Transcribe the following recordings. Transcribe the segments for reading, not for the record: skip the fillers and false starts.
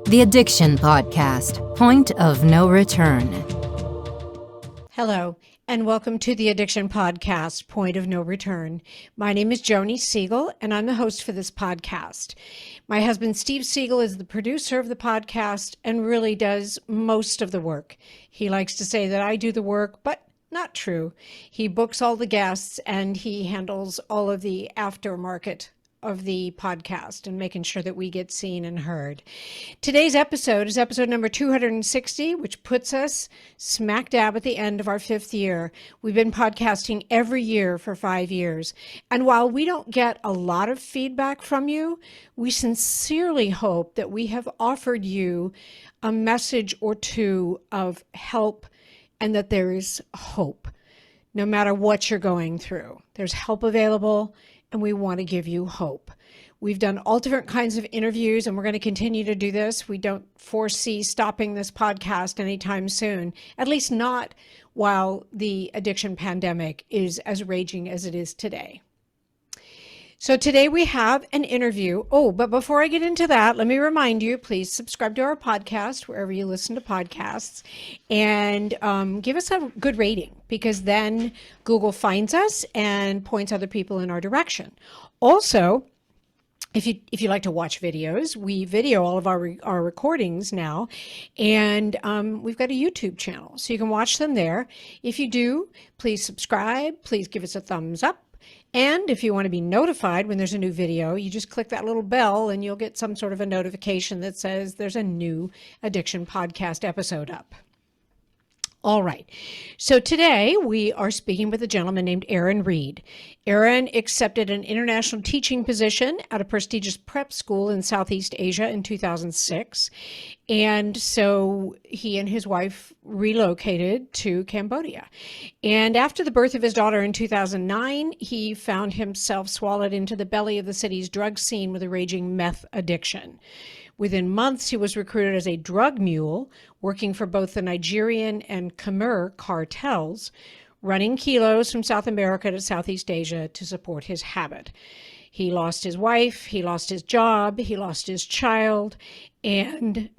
The Addiction Podcast, Point of No Return. Hello, and welcome to the Addiction Podcast, Point of No Return. My name is Joni Siegel, and I'm the host for this podcast. My husband, Steve Siegel, is the producer of the podcast and really does most of the work. He likes to say that I do the work, but not true. He books all the guests and he handles all of the aftermarket of the podcast and making sure that we get seen and heard. Today's episode is episode number 260, which puts us smack dab at the end of our 5th year. We've been podcasting every year for 5 years. And while we don't get a lot of feedback from you, we sincerely hope that we have offered you a message or two of help and that there is hope. No matter what you're going through, there's help available, and we want to give you hope. We've done all different kinds of interviews, and we're going to continue to do this. We don't foresee stopping this podcast anytime soon, at least not while the addiction pandemic is as raging as it is today. So today we have an interview. Oh, but before I get into that, let me remind you, please subscribe to our podcast wherever you listen to podcasts and give us a good rating, because then Google finds us and points other people in our direction. Also, if you like to watch videos, we video all of our recordings now, and we've got a YouTube channel, so you can watch them there. If you do, please subscribe. Please give us a thumbs up. And if you want to be notified when there's a new video, you just click that little bell and you'll get some sort of a notification that says there's a new Addiction Podcast episode up. All right. So today we are speaking with a gentleman named Aaron Reed. Aaron accepted an international teaching position at a prestigious prep school in Southeast Asia in 2006. And so he and his wife relocated to Cambodia. And after the birth of his daughter in 2009, he found himself swallowed into the belly of the city's drug scene with a raging meth addiction. Within months, he was recruited as a drug mule, working for both the Nigerian and Khmer cartels, running kilos from South America to Southeast Asia to support his habit. He lost his wife, he lost his job, he lost his child, and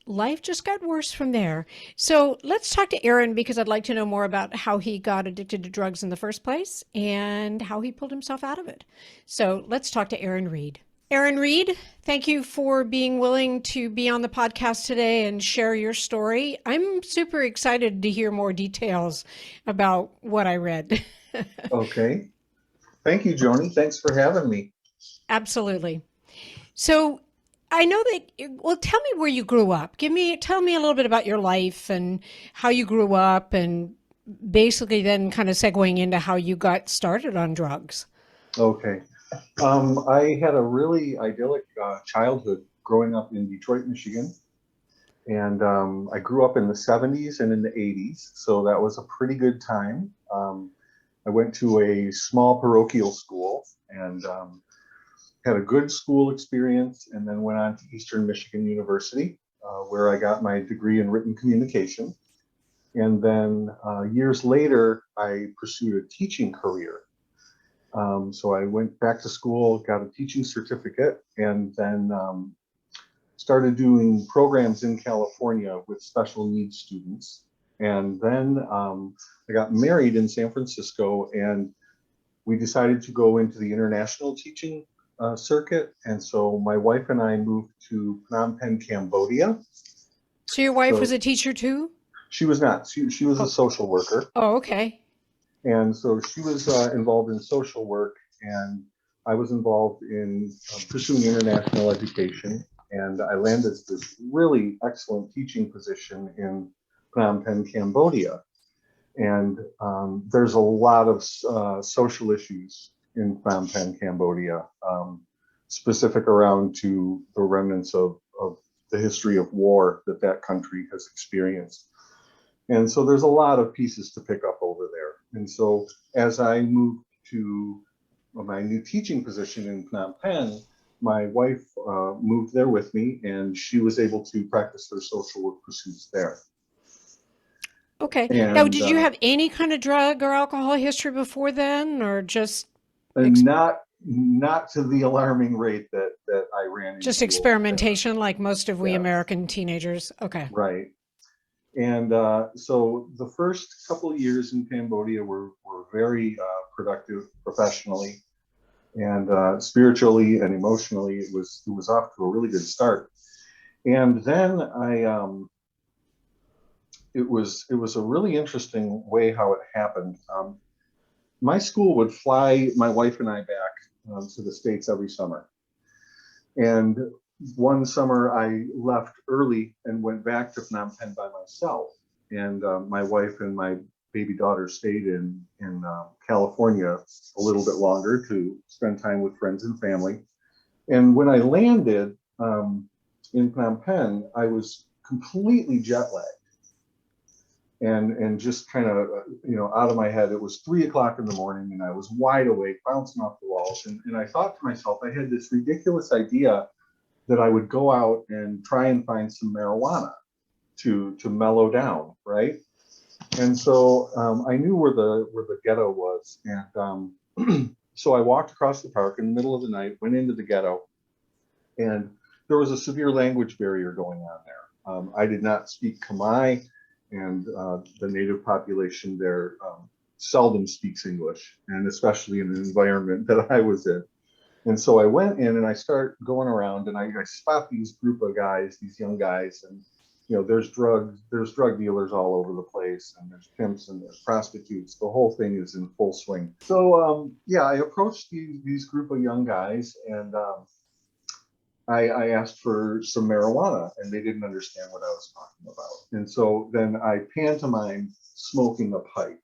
life just got worse from there. So let's talk to Aaron, because I'd like to know more about how he got addicted to drugs in the first place and how he pulled himself out of it. So let's talk to Aaron Reed. Aaron Reed, thank you for being willing to be on the podcast today and share your story. I'm super excited to hear more details about what I read. Okay. Thank you, Joni. Thanks for having me. Absolutely. So I know that, well, tell me where you grew up. Tell me a little bit about your life and how you grew up, and basically then kind of segueing into how you got started on drugs. Okay. I had a really idyllic childhood growing up in Detroit, Michigan. And I grew up in the 70s and in the 80s, so that was a pretty good time. I went to a small parochial school and had a good school experience, and then went on to Eastern Michigan University, where I got my degree in written communication. And then years later, I pursued a teaching career. So I went back to school, got a teaching certificate, and then started doing programs in California with special needs students. And then I got married in San Francisco, and we decided to go into the international teaching circuit. And so my wife and I moved to Phnom Penh, Cambodia. So your wife was a teacher too? She was not. She was a social worker. Oh, okay. And so she was involved in social work, and I was involved in pursuing international education. And I landed this really excellent teaching position in Phnom Penh, Cambodia. And there's a lot of social issues in Phnom Penh, Cambodia, specific around to the remnants of the history of war that country has experienced. And so there's a lot of pieces to pick up over there. And so as I moved to my new teaching position in Phnom Penh, my wife moved there with me, and she was able to practice her social work pursuits there. Okay. And, now, did you have any kind of drug or alcohol history before then, or just? Not not to the alarming rate that I ran Just into. experimentation, like most of we Yeah. American teenagers. Okay. Right. And so the first couple of years in Cambodia were very productive professionally and spiritually and emotionally. It was off to a really good start. And then it was a really interesting way how it happened. My school would fly my wife and I back to the States every summer. And one summer I left early and went back to Phnom Penh by myself. And my wife and my baby daughter stayed in California a little bit longer to spend time with friends and family. And when I landed in Phnom Penh, I was completely jet lagged and just kind of, out of my head. It was 3 o'clock in the morning and I was wide awake, bouncing off the walls. And I thought to myself, I had this ridiculous idea that I would go out and try and find some marijuana to mellow down, right? And so I knew where the ghetto was. And so I walked across the park in the middle of the night, went into the ghetto, and there was a severe language barrier going on there. I did not speak Khmer, and the native population there seldom speaks English, and especially in an environment that I was in. And so I went in and I start going around and I spot these group of guys, these young guys, and there's drug dealers all over the place, and there's pimps and there's prostitutes. The whole thing is in full swing. So I approached these group of young guys, and I asked for some marijuana, and they didn't understand what I was talking about. And so then I pantomimed smoking a pipe.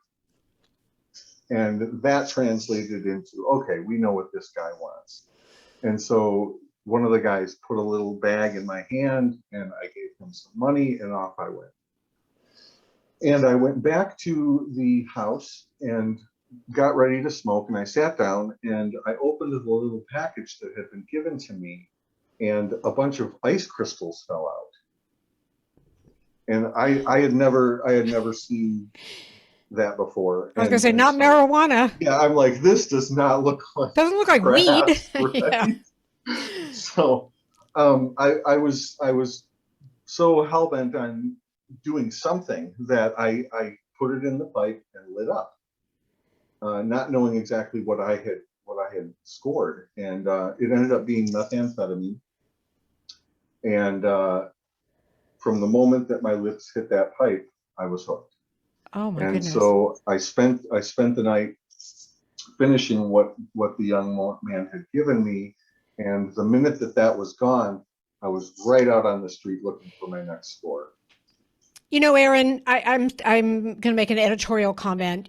And that translated into, okay, we know what this guy wants. And so one of the guys put a little bag in my hand, and I gave him some money, and off I went. And I went back to the house and got ready to smoke, and I sat down and I opened the little package that had been given to me, and a bunch of ice crystals fell out. And I had never seen that before. I was going to say, not marijuana. Yeah, I'm like, this does not look like doesn't look like grass, weed. right? Yeah. So I was so hell-bent on doing something that I put it in the pipe and lit up, not knowing exactly what I had scored. And it ended up being methamphetamine. And from the moment that my lips hit that pipe, I was hooked. Oh my goodness. So I spent the night finishing what the young man had given me, and the minute that was gone, I was right out on the street looking for my next score. Aaron, I'm going to make an editorial comment.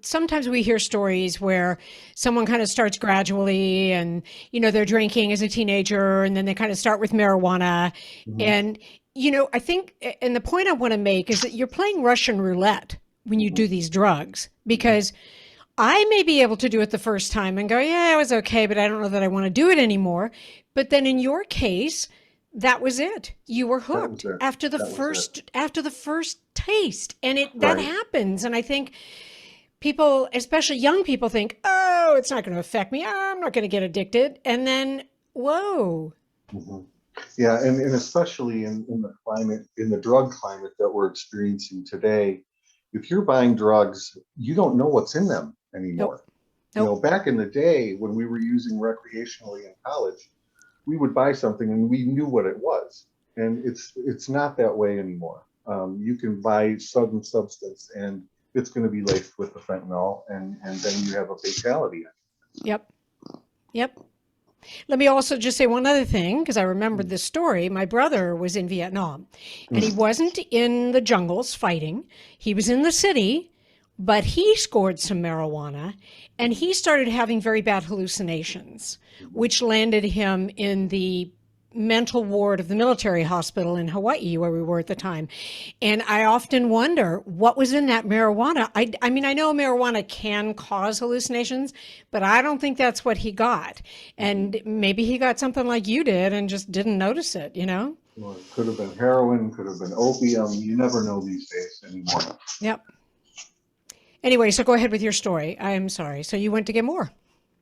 Sometimes we hear stories where someone kind of starts gradually, and they're drinking as a teenager, and then they kind of start with marijuana, mm-hmm. And I think, and the point I want to make is that you're playing Russian roulette when you do these drugs, because I may be able to do it the first time and go, yeah, it was okay, but I don't know that I want to do it anymore. But then in your case, that was it. You were hooked after the first taste, and that happens. And I think people, especially young people, think, oh, it's not going to affect me. I'm not going to get addicted. And then, whoa. Mm-hmm. Yeah, and especially in the climate, in the drug climate that we're experiencing today, if you're buying drugs, you don't know what's in them anymore. Nope. Back in the day when we were using recreationally in college, we would buy something and we knew what it was. And it's not that way anymore. You can buy sudden substance and it's going to be laced with the fentanyl, and then you have a fatality. Yep. Let me also just say one other thing, because I remembered this story. My brother was in Vietnam, and he wasn't in the jungles fighting. He was in the city, but he scored some marijuana, and he started having very bad hallucinations, which landed him in the mental ward of the military hospital in Hawaii, where we were at the time. And I often wonder what was in that marijuana. I mean, I know marijuana can cause hallucinations, but I don't think that's what he got. And maybe he got something like you did and just didn't notice it, Well, it could have been heroin, could have been opium. You never know these days anymore. Yep. Anyway, so go ahead with your story. I'm sorry. So you went to get more.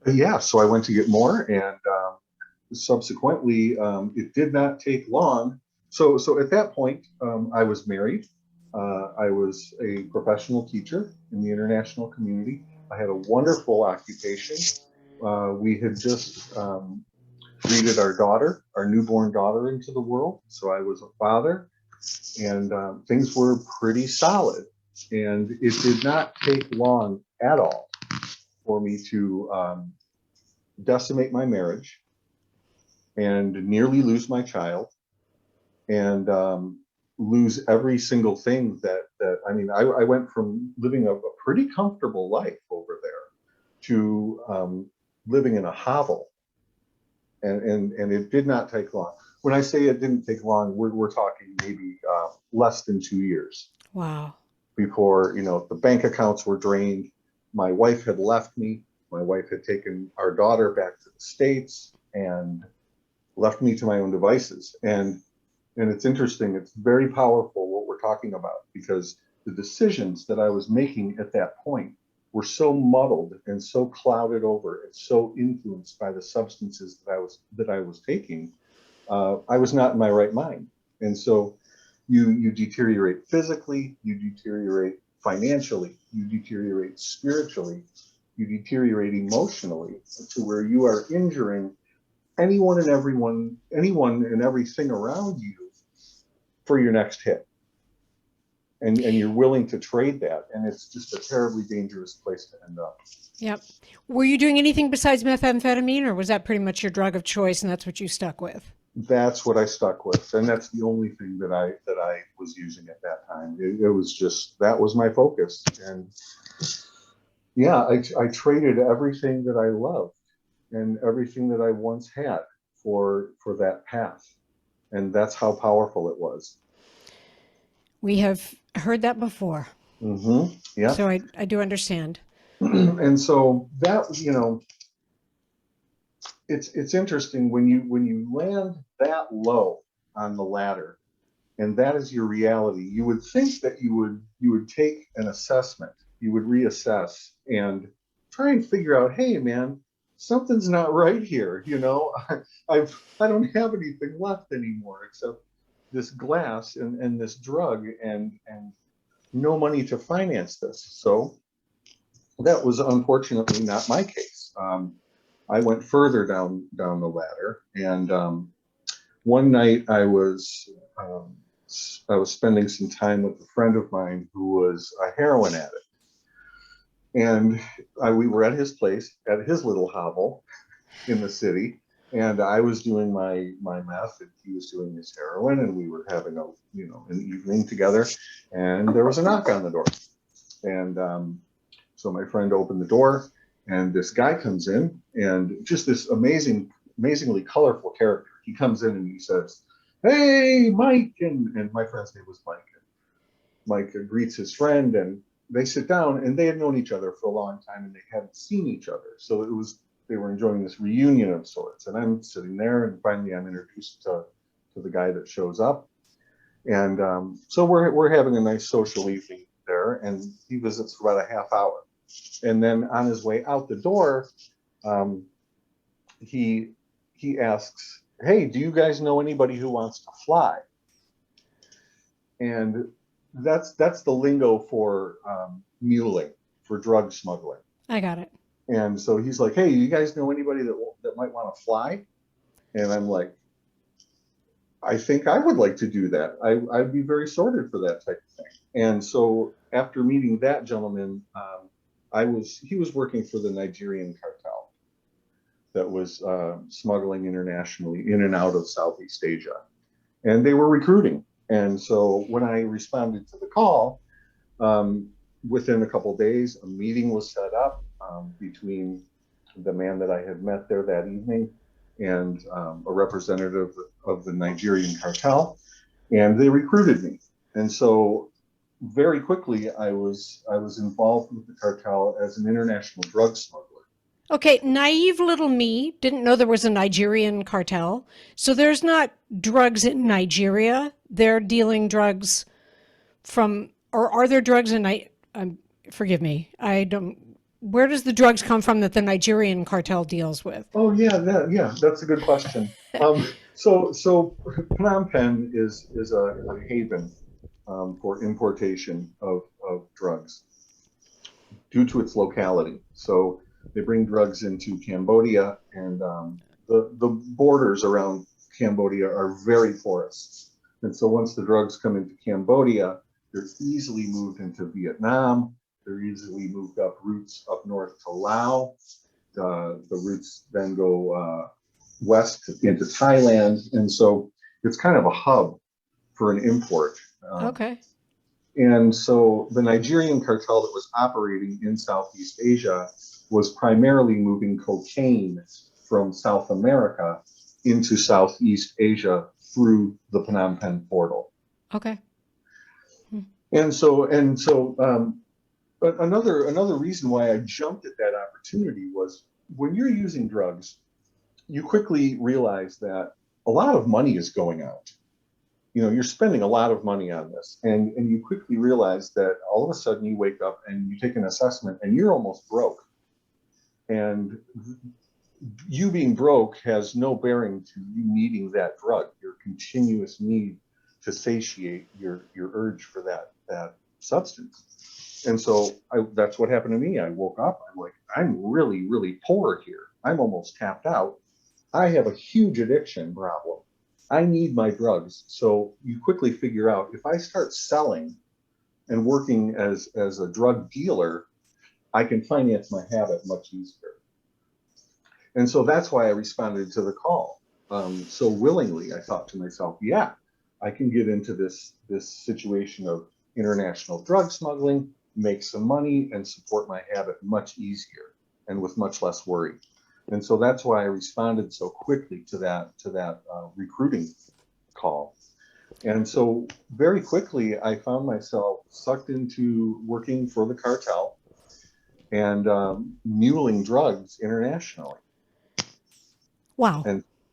Yeah, so I went to get more, and subsequently, it did not take long. So at that point, I was married. I was a professional teacher in the international community. I had a wonderful occupation. We had just greeted our daughter, our newborn daughter, into the world. So I was a father, and things were pretty solid. And it did not take long at all for me to decimate my marriage and nearly lose my child and lose every single thing that I mean, I went from living a pretty comfortable life over there to living in a hovel, and it did not take long. When I say it didn't take long, we're talking maybe less than 2 years. Wow. Before, the bank accounts were drained. My wife had left me. My wife had taken our daughter back to the States and left me to my own devices. And it's interesting. It's very powerful what we're talking about, because the decisions that I was making at that point were so muddled and so clouded over and so influenced by the substances that I was taking. I was not in my right mind. And so you deteriorate physically, you deteriorate financially, you deteriorate spiritually, you deteriorate emotionally, to where you are injuring anyone and everything around you for your next hit. And you're willing to trade that. And it's just a terribly dangerous place to end up. Yep. Were you doing anything besides methamphetamine, or was that pretty much your drug of choice and that's what you stuck with? That's what I stuck with, and that's the only thing that I was using at that time. It was just, that was my focus, and yeah, I traded everything that I loved and everything that I once had for that path, and that's how powerful it was. We have heard that before. Mm-hmm. Yeah. So I do understand. And so that, it's interesting when you land that low on the ladder, and that is your reality. You would think that you would take an assessment, you would reassess and try and figure out, hey man, something's not right here. I don't have anything left anymore except this glass and this drug and no money to finance this. So that was unfortunately not my case. I went further down the ladder, and one night I was spending some time with a friend of mine who was a heroin addict, and we were at his place, at his little hovel in the city, and I was doing my meth, and he was doing his heroin, and we were having an evening together, and there was a knock on the door, and so my friend opened the door, and this guy comes in, and just this amazingly colorful character. He comes in and he says, "Hey, Mike," and my friend's name was Mike. And Mike greets his friend, and they sit down, and they had known each other for a long time, and they hadn't seen each other. So they were enjoying this reunion of sorts. And I'm sitting there, and finally I'm introduced to the guy that shows up, and so we're having a nice social evening there, and he visits for about a half hour. And then on his way out the door, he asks, "Hey, do you guys know anybody who wants to fly?" And that's the lingo for muling, for drug smuggling. I got it. And so he's like, "Hey, you guys know anybody that might want to fly?" And I'm like, "I think I would like to do that. I'd be very sorted for that type of thing." And so after meeting that gentleman, he was working for the Nigerian cartel that was smuggling internationally in and out of Southeast Asia, and they were recruiting. And so when I responded to the call, within a couple of days, a meeting was set up between the man that I had met there that evening and a representative of the Nigerian cartel, and they recruited me. And so very quickly, I was involved with the cartel as an international drug smuggler. Okay, naive little me didn't know there was a Nigerian cartel. So there's not drugs in Nigeria. They're dealing drugs from, or are there drugs in forgive me, I don't where does the drugs come from that the Nigerian cartel deals with? Oh yeah, that's a good question. So Phnom Penh is a haven for importation of drugs due to its locality. So they bring drugs into Cambodia, and the borders around Cambodia are very porous. And so once the drugs come into Cambodia, they're easily moved into Vietnam. They're easily moved up routes up north to Laos. The routes then go west into Thailand. And so it's kind of a hub for an import. Okay. And so the Nigerian cartel that was operating in Southeast Asia was primarily moving cocaine from South America into Southeast Asia through the Phnom Penh portal. Okay. But another reason why I jumped at that opportunity was when you're using drugs, you quickly realize that a lot of money is going out. You're spending a lot of money on this, and you quickly realize that all of a sudden you wake up and you take an assessment and you're almost broke. And you being broke has no bearing to you needing that drug, your continuous need to satiate your urge for that substance. And so that's what happened to me. I woke up, I'm like, I'm really, really poor here. I'm almost tapped out. I have a huge addiction problem. I need my drugs. So you quickly figure out, if I start selling and working as a drug dealer, I can finance my habit much easier. And so that's why I responded to the call so willingly. I thought to myself, yeah, I can get into this situation of international drug smuggling, make some money, and support my habit much easier and with much less worry. And so that's why I responded so quickly to that recruiting call. And so very quickly, I found myself sucked into working for the cartel and muling drugs internationally. Wow.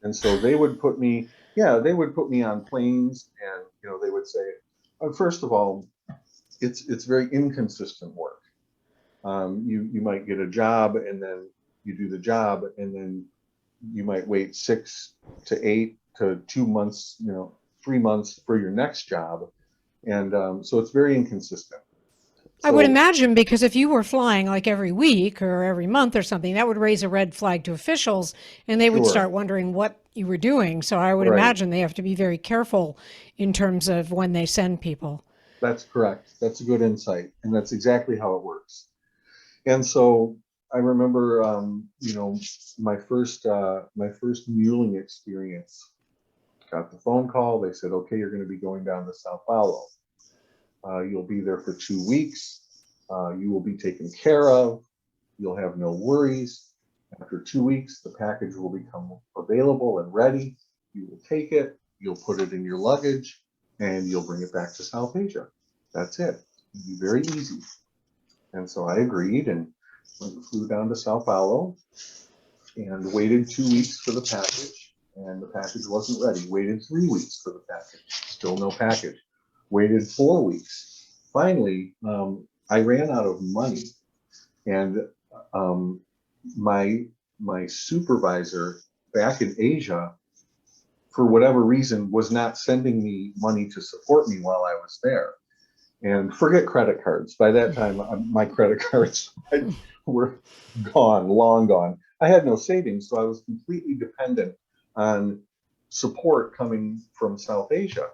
And so they would put me on planes, and they would say, first of all, it's very inconsistent work. You might get a job, and then you do the job, and then you might wait 6 to 8 to 2 months, 3 months for your next job. And so it's very inconsistent. I would imagine, because if you were flying like every week or every month or something, that would raise a red flag to officials, and they would start wondering what you were doing. So I would imagine they have to be very careful in terms of when they send people. That's correct. That's a good insight. And that's exactly how it works. And so I remember, my first muling experience. Got the phone call. They said, okay, you're going to be going down to Sao Paulo. You'll be there for 2 weeks. You will be taken care of. You'll have no worries. After 2 weeks, the package will become available and ready. You will take it. You'll put it in your luggage, and you'll bring it back to South Asia. That's it. It'll be very easy. And so I agreed and flew down to Sao Paulo and waited 2 weeks for the package, and the package wasn't ready. Waited 3 weeks for the package. Still no package. Waited 4 weeks. Finally, I ran out of money, and my supervisor back in Asia, for whatever reason, was not sending me money to support me while I was there. And forget credit cards. By that time, my credit cards were gone, long gone. I had no savings, so I was completely dependent on support coming from South Asia,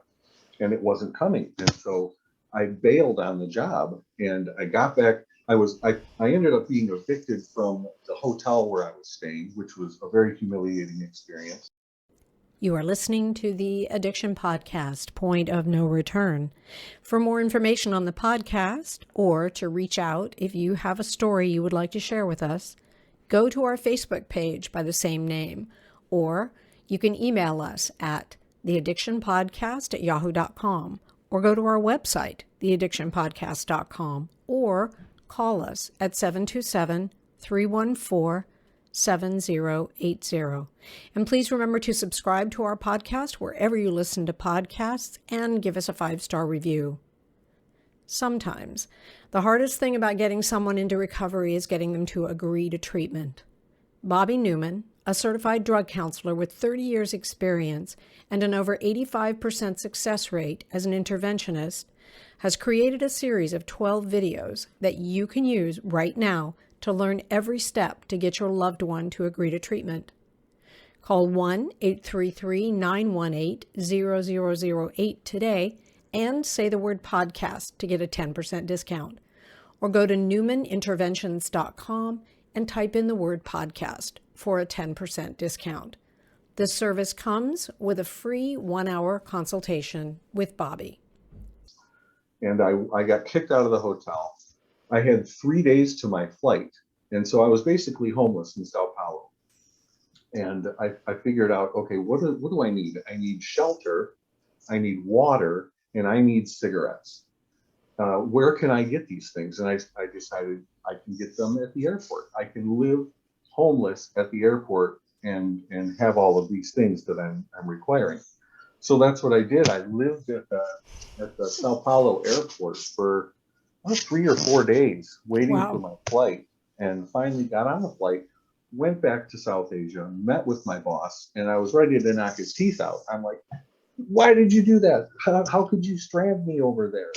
and it wasn't coming. And so I bailed on the job, and I got back. I ended up being evicted from the hotel where I was staying, which was a very humiliating experience. You are listening to the Addiction Podcast, Point of No Return. For more information on the podcast, or to reach out if you have a story you would like to share with us, go to our Facebook page by the same name, or you can email us at theaddictionpodcast@yahoo.com, or go to our website, theaddictionpodcast.com, or call us at 727-314-7080. And please remember to subscribe to our podcast wherever you listen to podcasts and give us a 5-star review. sometimes. The hardest thing about getting someone into recovery is getting them to agree to treatment. Bobby Newman, a certified drug counselor with 30 years experience and an over 85% success rate as an interventionist, has created a series of 12 videos that you can use right now to learn every step to get your loved one to agree to treatment. Call 1-833-918-0008 today and say the word podcast to get a 10% discount. Or go to newmaninterventions.com and type in the word podcast for a 10% discount. This service comes with a free 1-hour consultation with Bobby. And I got kicked out of the hotel. I had 3 days to my flight. And so I was basically homeless in Sao Paulo. And I figured out, okay, what do I need? I need shelter, I need water, and I need cigarettes. Where can I get these things? And I decided I can get them at the airport. I can live homeless at the airport and have all of these things that I'm requiring. So that's what I did. I lived at the Sao Paulo airport for 3 or 4 days waiting for my flight, and finally got on the flight, went back to South Asia, met with my boss, and I was ready to knock his teeth out. I'm like, why did you do that? How could you strand me over there?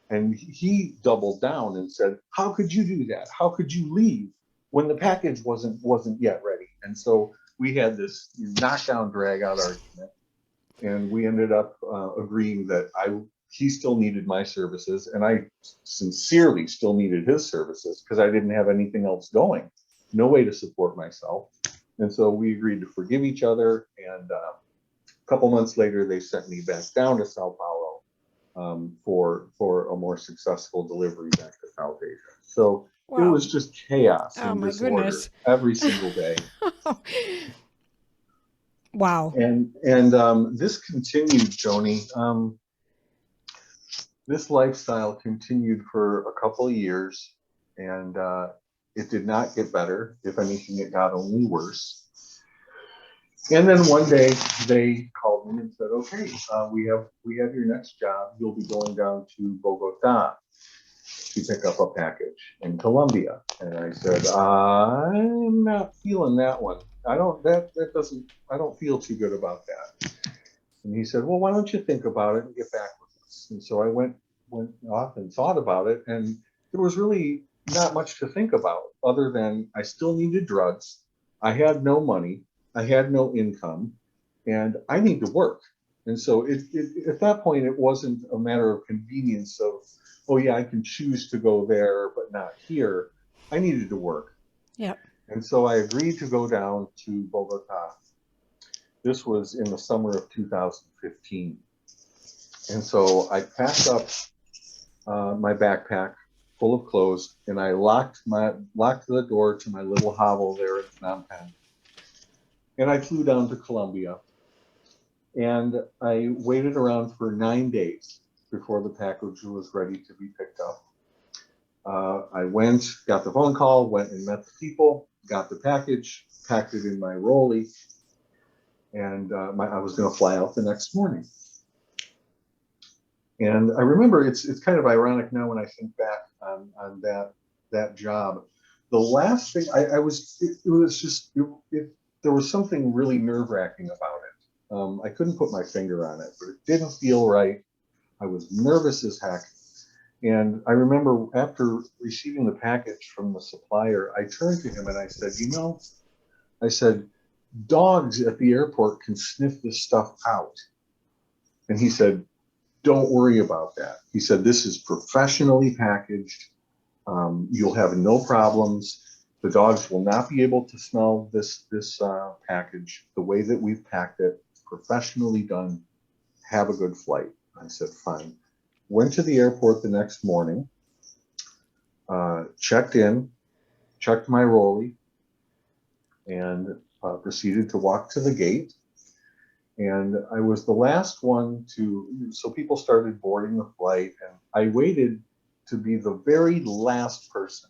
And he doubled down and said, how could you do that? How could you leave when the package wasn't yet ready? And so we had this knockdown, drag out argument. And we ended up agreeing that he still needed my services, and I sincerely still needed his services because I didn't have anything else going, no way to support myself. And so we agreed to forgive each other. And a couple months later, they sent me back down to Sao Paulo for a more successful delivery back to South Asia. So it was just chaos and disorder every single day. Wow. And this continued, Joni. This lifestyle continued for a couple of years, and it did not get better. If anything, it got only worse. And then one day they called me and said, okay, we have your next job. You'll be going down to Bogota to pick up a package in Colombia. And I said, I'm not feeling that one. I don't feel too good about that. And he said, well, why don't you think about it and get back with us? And so I went off and thought about it, and there was really not much to think about other than I still needed drugs. I had no money. I had no income, and I need to work. And so at that point, it wasn't a matter of convenience of, oh yeah, I can choose to go there, but not here. I needed to work. Yep. And so I agreed to go down to Bogota. This was in the summer of 2015. And so I packed up my backpack full of clothes, and I locked the door to my little hovel there in Phnom Penh. And I flew down to Colombia. And I waited around for 9 days before the package was ready to be picked up. I went, got the phone call, went and met the people, got the package, packed it in my rollie, and I was going to fly out the next morning. And I remember it's kind of ironic now when I think back on that job. The last thing there was something really nerve-wracking about it. I couldn't put my finger on it, but it didn't feel right. I was nervous as heck. And I remember after receiving the package from the supplier, I turned to him and I said, dogs at the airport can sniff this stuff out. And he said, don't worry about that. He said, this is professionally packaged. You'll have no problems. The dogs will not be able to smell this package the way that we've packed it. It's professionally done. Have a good flight. I said, fine. Went to the airport the next morning, checked in, checked my rollie, and proceeded to walk to the gate. And I was the last one so people started boarding the flight, and I waited to be the very last person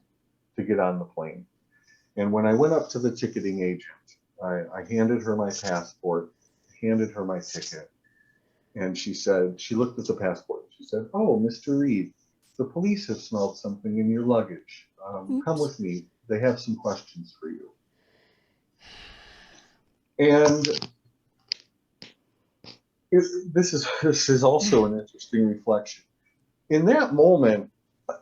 to get on the plane. And when I went up to the ticketing agent, I handed her my passport, handed her my ticket. And she looked at the passport. She said, oh, Mr. Reed, the police have smelled something in your luggage. Come with me. They have some questions for you. And this is also an interesting reflection. In that moment,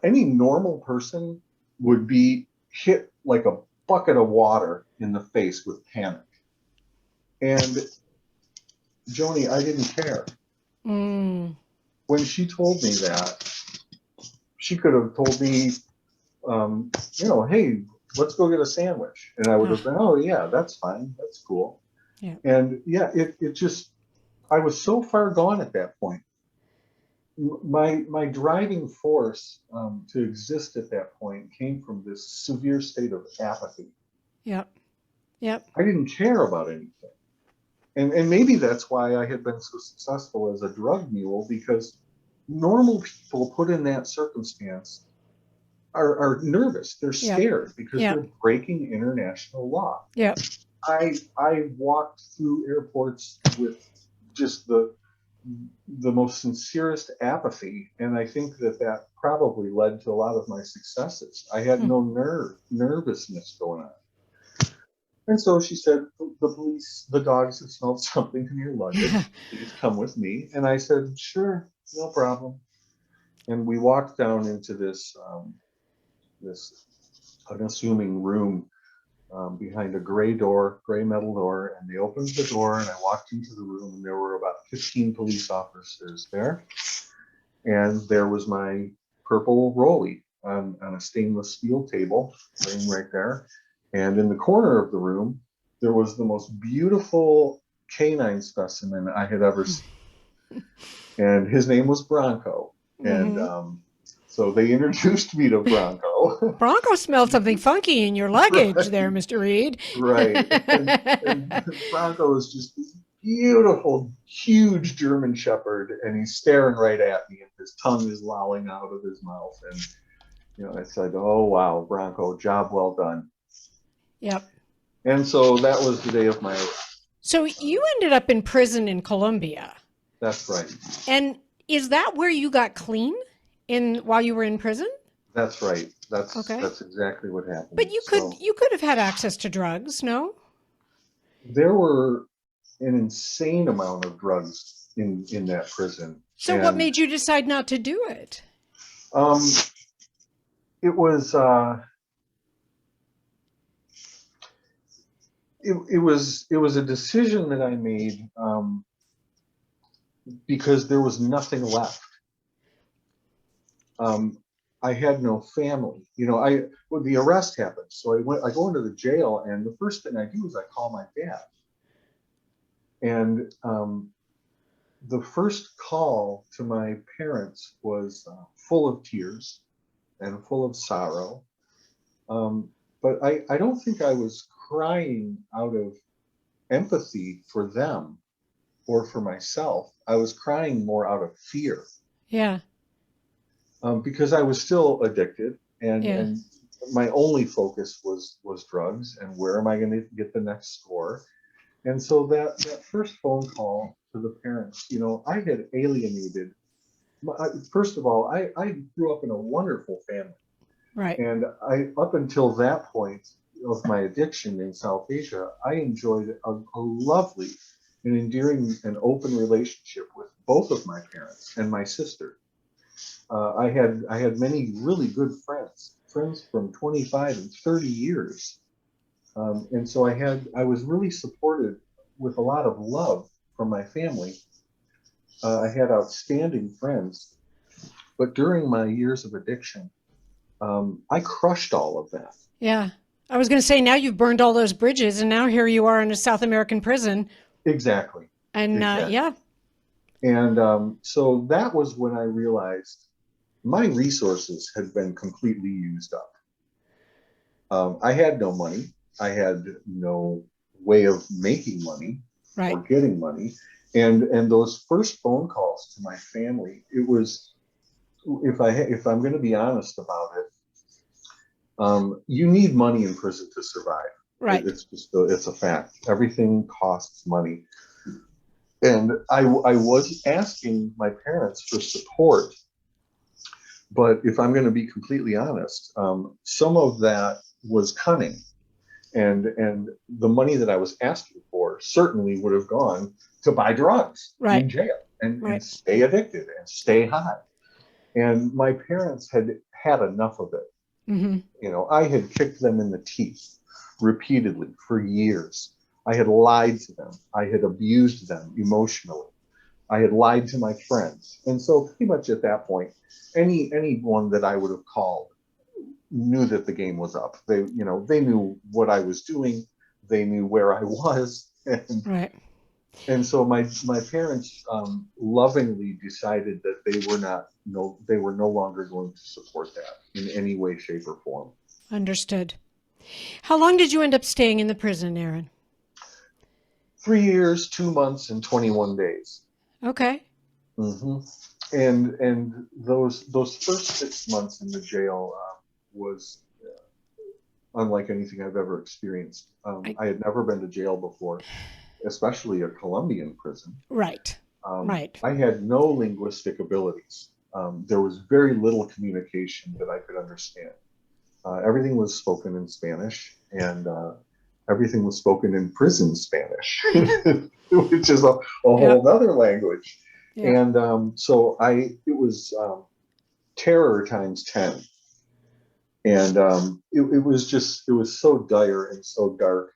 any normal person would be hit like a bucket of water in the face with panic. And Joni, I didn't care. When she told me that, she could have told me, hey, let's go get a sandwich. And I would have been, oh yeah, that's fine. That's cool. Yeah. And yeah, it just, I was so far gone at that point. My driving force to exist at that point came from this severe state of apathy. Yep. I didn't care about anything. And maybe that's why I had been so successful as a drug mule, because normal people put in that circumstance are nervous. They're scared because they're breaking international law. Yep. I walked through airports with just the most sincerest apathy, and I think that probably led to a lot of my successes. I had no nervousness going on. And so she said, the dogs have smelled something in your luggage. Please come with me. And I said, sure, no problem. And we walked down into this unassuming room behind a gray metal door. And they opened the door, and I walked into the room, and there were about 15 police officers there. And there was my purple rollie on a stainless steel table laying right there. And in the corner of the room, there was the most beautiful canine specimen I had ever seen. And his name was Bronco. And so they introduced me to Bronco. Bronco smelled something funky in your luggage there, Mr. Reed. Right. And Bronco was just this beautiful, huge German Shepherd, and he's staring right at me, and his tongue is lolling out of his mouth. And, I said, oh, wow, Bronco, job well done. Yep. And so that was the day of my arrest. So you ended up in prison in Colombia. That's right. And is that where you got clean while you were in prison? That's right. That's exactly what happened. But you could have had access to drugs, no? There were an insane amount of drugs in that prison. So what made you decide not to do it? It was it was a decision that I made because there was nothing left. I had no family. The arrest happened, so I go into the jail, and the first thing I do is I call my dad. And the first call to my parents was full of tears and full of sorrow. But I don't think I was crying out of empathy for them or for myself. I was crying more out of fear. Yeah. Because I was still addicted, and my only focus was drugs, and where am I going to get the next score? And so that first phone call to the parents, I had alienated. First of all, I grew up in a wonderful family. Right. And up until that point of my addiction in South Asia, I enjoyed a lovely and endearing and open relationship with both of my parents and my sister. I had many really good friends from 25 and 30 years. And so I was really supported with a lot of love from my family. I had outstanding friends, but during my years of addiction, I crushed all of that. Yeah. I was going to say, now you've burned all those bridges, and now here you are in a South American prison. Exactly. And exactly. Yeah. And so that was when I realized my resources had been completely used up. I had no money. I had no way of making money or getting money. And those first phone calls to my family, it was, if I'm going to be honest about it, you need money in prison to survive. Right. It's a fact. Everything costs money. And I was asking my parents for support But if I'm going to be completely honest, some of that was cunning, and the money that I was asking for certainly would have gone to buy drugs Right. in jail and Right. stay addicted and stay high. And my parents had had enough of it. Mm-hmm. You know, I had kicked them in the teeth repeatedly for years. I had lied to them. I had abused them emotionally. I had lied to my friends. And so pretty much at that point, anyone that I would have called knew that the game was up. They knew what I was doing. They knew where I was. And, Right. and so my parents lovingly decided that they were no longer going to support that in any way, shape, or form. Understood. How long did you end up staying in the prison, Aaron? 3 years, 2 months, and 21 days. Okay. Hmm. And those first 6 months in the jail was unlike anything I've ever experienced. I had never been to jail before, especially a Colombian prison. Right. Right. I had no linguistic abilities. There was very little communication that I could understand. Everything was spoken in Spanish, and everything was spoken in prison Spanish, which is a whole other language. Yeah. And so it was terror times 10. And it was so dire and so dark.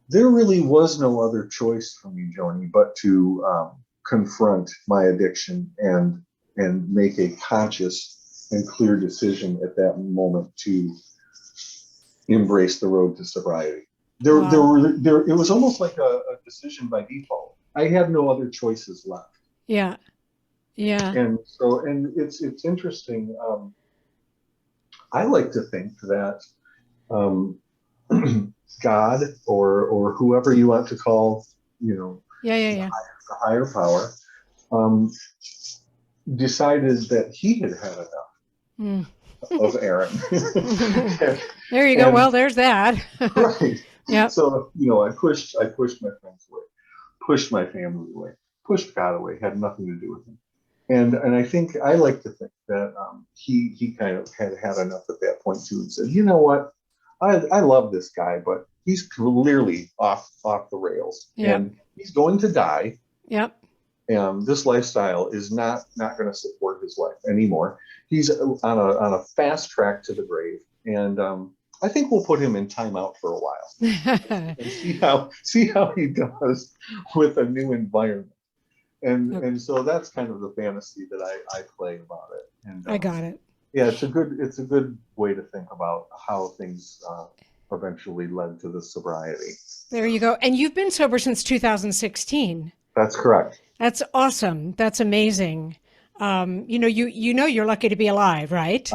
There really was no other choice for me, Joni, but to confront my addiction and make a conscious and clear decision at that moment to embrace the road to sobriety. It was almost like a decision by default. I had no other choices left. Yeah. Yeah. And it's interesting. I like to think that God or whoever you want to call, Yeah. the higher power, decided that he had had enough of Aaron. There you go. Well, there's that. Right. Yeah. So I pushed my friends away, pushed my family away, pushed God away. Had nothing to do with him. And I like to think that he kind of had enough at that point too, and said, you know what, I love this guy, but he's clearly off the rails, and he's going to die. Yep. This lifestyle is not going to support his life anymore. He's on a fast track to the grave, and I think we'll put him in timeout for a while and see how he does with a new environment. And so that's kind of the fantasy that I play about it. And I got it. Yeah, it's a good way to think about how things eventually led to the sobriety. There you go. And you've been sober since 2016. That's correct. That's awesome. That's amazing. You're lucky to be alive, right?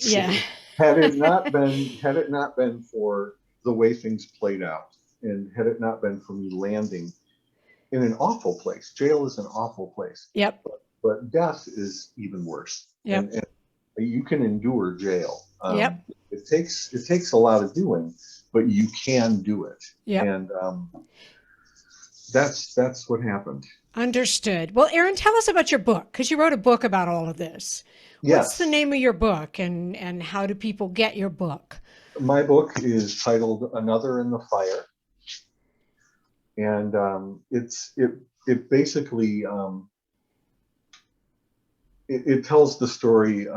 Yeah. Had it not been for the way things played out, and had it not been for me landing in an awful place. Jail is an awful place. Yep. But death is even worse. Yep. And you can endure jail. Yep. It takes a lot of doing, but you can do it. Yep. And that's what happened. Understood. Well, Aaron, tell us about your book, because you wrote a book about all of this. Yes. What's the name of your book, and how do people get your book? My book is titled Another in the Fire. And it basically it tells the story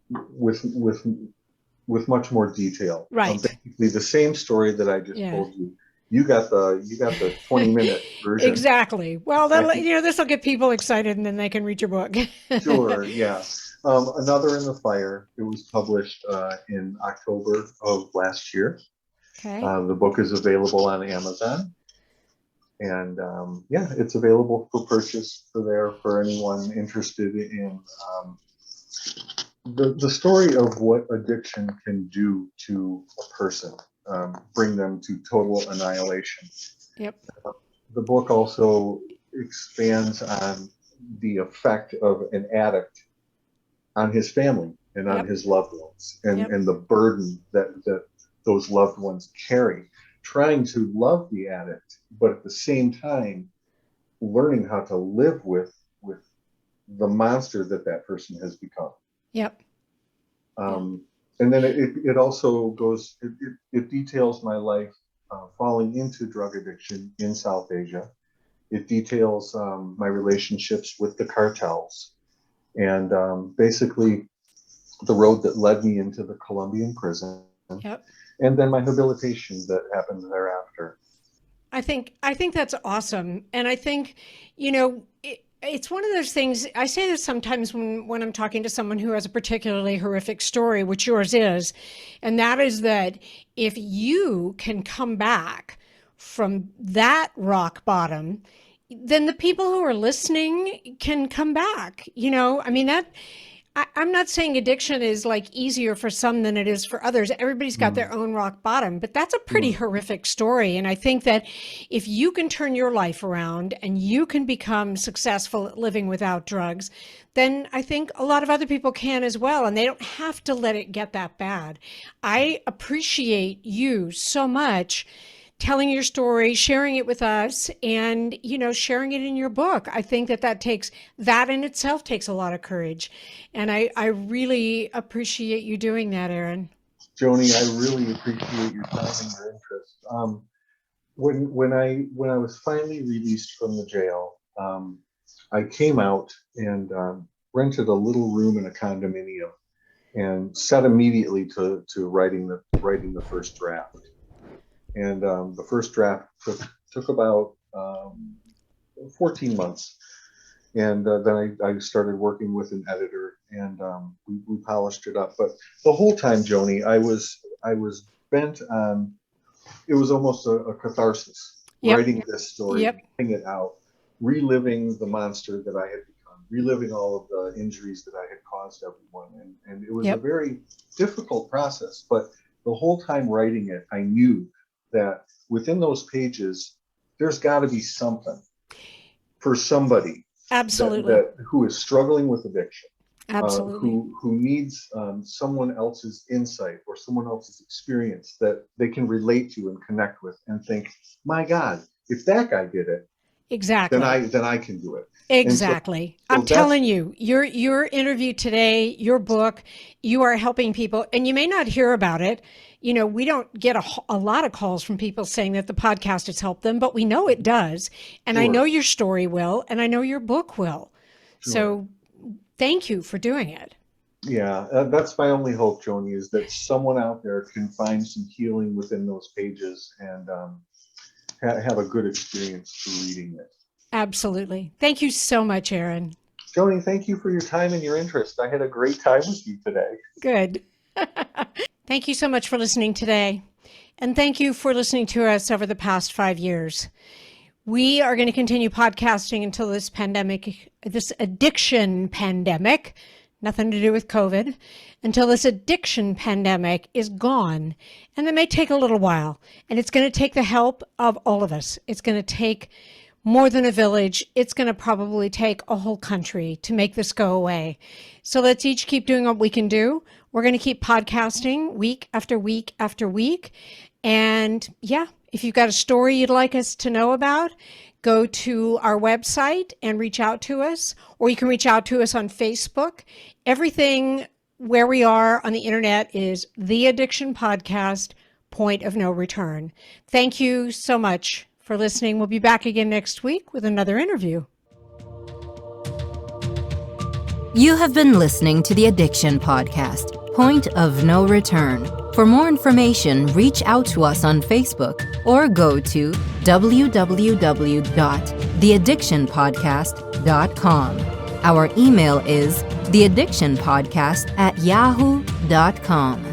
with much more detail. Right. Basically the same story that I just told you. You got the 20-minute version. Exactly. Well, this will get people excited, and then they can read your book. Sure. Yeah. Another in the Fire. It was published in October of last year. Okay. The book is available on Amazon, and it's available for purchase for anyone interested in the story of what addiction can do to a person, bring them to total annihilation. Yep. The book also expands on the effect of an addict on his family and on his loved ones, and the burden that those loved ones carry, trying to love the addict, but at the same time learning how to live with the monster that person has become. Yep. And then it also goes, it details my life falling into drug addiction in South Asia. It details my relationships with the cartels and basically the road that led me into the Colombian prison. Yep. And then my habilitation that happened thereafter. I think that's awesome. And I think, it's one of those things, I say this sometimes when I'm talking to someone who has a particularly horrific story, which yours is, and that is that if you can come back from that rock bottom, then the people who are listening can come back. I'm not saying addiction is like easier for some than it is for others. Everybody's got their own rock bottom, but that's a pretty horrific story. And I think that if you can turn your life around and you can become successful at living without drugs, then I think a lot of other people can as well. And they don't have to let it get that bad. I appreciate you so much telling your story, sharing it with us, and, sharing it in your book. I think that in itself takes a lot of courage. And I really appreciate you doing that, Aaron. Joni, I really appreciate your time and your interest. When I was finally released from the jail, I came out and rented a little room in a condominium and set immediately to writing the first draft. And the first draft took about 14 months. And then I started working with an editor, and we polished it up. But the whole time, Joni, I was bent on, it was almost a catharsis, writing this story, getting it out, reliving the monster that I had become, reliving all of the injuries that I had caused everyone. And it was a very difficult process. But the whole time writing it, I knew that within those pages, there's got to be something for somebody. Absolutely. Who is struggling with addiction. Absolutely. Who needs someone else's insight or someone else's experience that they can relate to and connect with and think, my God, if that guy did it, exactly, then I can do it. Exactly. So I'm telling you, your interview today, your book, you are helping people, and you may not hear about it. We don't get a lot of calls from people saying that the podcast has helped them, but we know it does. And I know your story will, and I know your book will. So thank you for doing it. Yeah, that's my only hope, Joni, is that someone out there can find some healing within those pages and have a good experience through reading it. Absolutely. Thank you so much, Aaron. Joni, thank you for your time and your interest. I had a great time with you today. Good. Thank you so much for listening today. And thank you for listening to us over the past 5 years. We are going to continue podcasting until this addiction pandemic, nothing to do with COVID, until this addiction pandemic is gone. And that may take a little while. And it's going to take the help of all of us. It's going to take more than a village. It's going to probably take a whole country to make this go away. So let's each keep doing what we can do. We're going to keep podcasting week after week after week. And if you've got a story you'd like us to know about, go to our website and reach out to us, or you can reach out to us on Facebook. Everything where we are on the internet is The Addiction Podcast, Point of No Return. Thank you so much for listening. We'll be back again next week with another interview. You have been listening to the Addiction Podcast, Point of No Return. For more information, reach out to us on Facebook or go to www.theaddictionpodcast.com. Our email is theaddictionpodcast@yahoo.com.